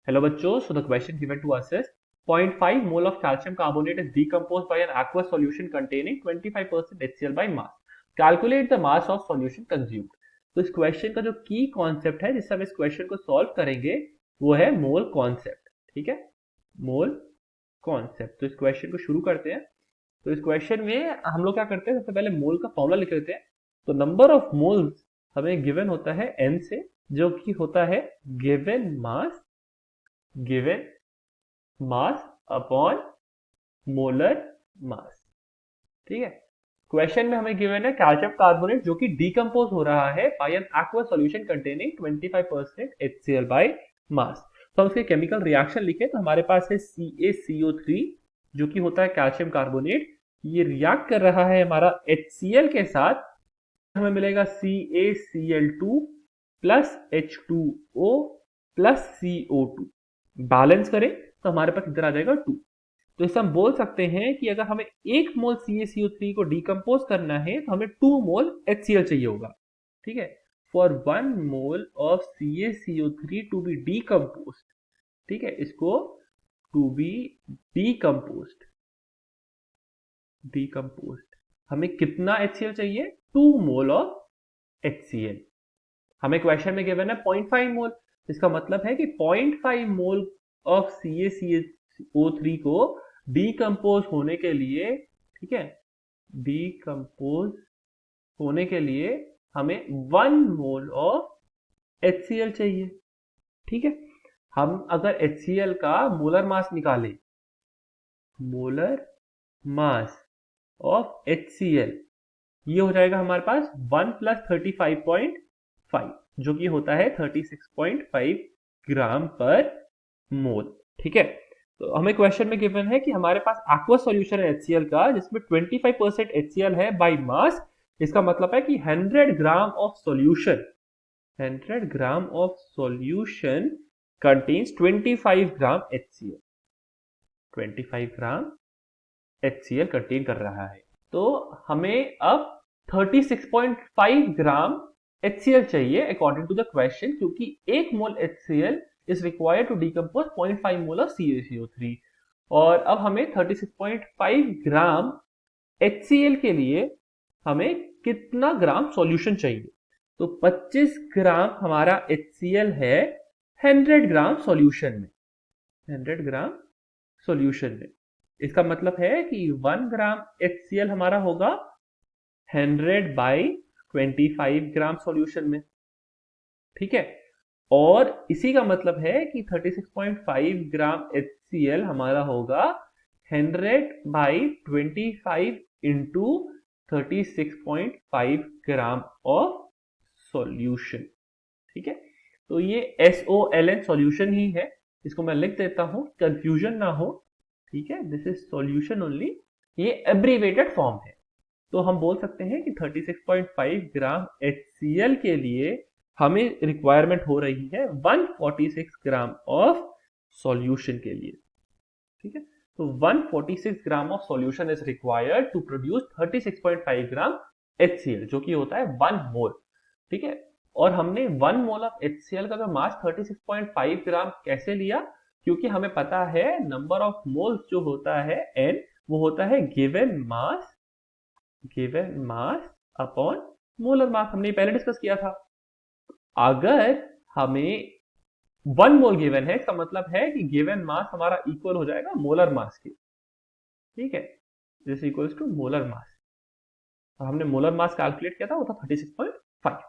Hello bachcho, so the question given to us is 0.5 mole of calcium carbonate is decomposed by an aqueous solution containing 25% HCl by mass. Calculate the mass of solution consumed. तो इस question का जो की concept है जिससे हम इस question को सॉल्व करेंगे वो है मोल कॉन्सेप्ट। ठीक है, मोल कॉन्सेप्ट। तो इस क्वेश्चन को शुरू करते हैं। तो इस क्वेश्चन में हम लोग क्या करते हैं, सबसे पहले मोल का फॉर्मूला लिख लेते हैं। तो नंबर ऑफ मोल्स हमें गिवन होता है n से, जो कि होता है given mass upon molar mass. ठीक है, क्वेश्चन में हमें गिवन है कैल्शियम कार्बोनेट जो कि डीकंपोज हो रहा है by an aqueous solution containing 25% HCl by mass. तो हम उसके केमिकल रिएक्शन लिखें तो हमारे पास है CaCO3 जो कि होता है कैल्शियम कार्बोनेट। ये रिएक्ट कर रहा है हमारा HCl के साथ, हमें मिलेगा CaCl2 plus H2O plus CO2। Balance करें तो हमारे पास इधर आ जाएगा 2। तो इससे हम बोल सकते हैं कि अगर हमें 1 मोल CaCO3 को डिकम्पोज करना है तो हमें 2 मोल HCl चाहिए होगा। ठीक है, for 1 mole of CaCO3 to be decomposed, ठीक है, इसको टू बी डीकम्पोज्ड हमें कितना HCl चाहिए? 2 मोल ऑफ HCl। हमें क्वेश्चन में गिवन है 0.5 मोल, इसका मतलब है कि 0.5 मोल ऑफ CaCO3 को डीकम्पोज होने के लिए, ठीक है, डीकम्पोज होने के लिए हमें 1 मोल ऑफ HCl चाहिए। ठीक है, हम अगर HCl का मोलर मास निकालें, मोलर मास ऑफ HCl, ये हो जाएगा हमारे पास 1 प्लस 35.5 जो कि होता है 36.5 ग्राम पर मोल। ठीक है, तो हमें क्वेश्चन में गिवन है कि हमारे पास एक्वस सॉल्यूशन है HCl का जिसमें 25% HCl है बाय मास। इसका मतलब है कि 100 gram of solution contains 25 gram HCl। 25 gram HCl contain कर रहा है। तो हमें अब 36.5 ग्राम HCl चाहिए अकॉर्डिंग टू द क्वेश्चन, क्योंकि 1 mole HCl is required to decompose 0.5 mole of CaCO3। और अब हमें 36.5 ग्राम HCl के लिए हमें कितना ग्राम सॉल्यूशन चाहिए? तो 25 ग्राम हमारा HCl है 100 ग्राम सॉल्यूशन में, 100 ग्राम सॉल्यूशन में। इसका मतलब है कि 1 ग्राम HCl हमारा होगा 100 बाई 25 ग्राम सॉल्यूशन में। ठीक है, और इसी का मतलब है कि 36.5 ग्राम HCl हमारा होगा 100 by 25 into 36.5 gram of solution. ठीक है, तो ये SOLN सॉल्यूशन ही है, इसको मैं लिख देता हूं, कंफ्यूजन ना हो। ठीक है, दिस इज सॉल्यूशन ओनली, ये एब्रीवेटेड फॉर्म है। तो हम बोल सकते हैं कि 36.5 ग्राम HCl के लिए हमें रिक्वायरमेंट हो रही है 146 ग्राम ऑफ सॉल्यूशन के लिए। ठीक है, तो 146 gram of solution is required to produce 36.5 gram HCl जो कि होता है 1 मोल। ठीक है, और हमने 1 मोल ऑफ HCl का जो मास 36.5 ग्राम कैसे लिया? क्योंकि हमें पता है नंबर ऑफ मोल्स जो होता है n, वो होता है given mass upon molar mass. हमने पहले डिस्कस किया था। अगर हमें 1 मोल गिवन है, इसका मतलब है कि गिवन मास हमारा इक्वल हो जाएगा मोलर मास के। ठीक है, this equals to molar mass. और हमने मोलर मास कैलकुलेट किया था, वो था 36.5।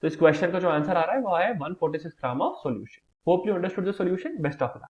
तो इस क्वेश्चन का जो आंसर आ रहा है वो है 146 gram of solution. Hope you understood the solution. Best of luck.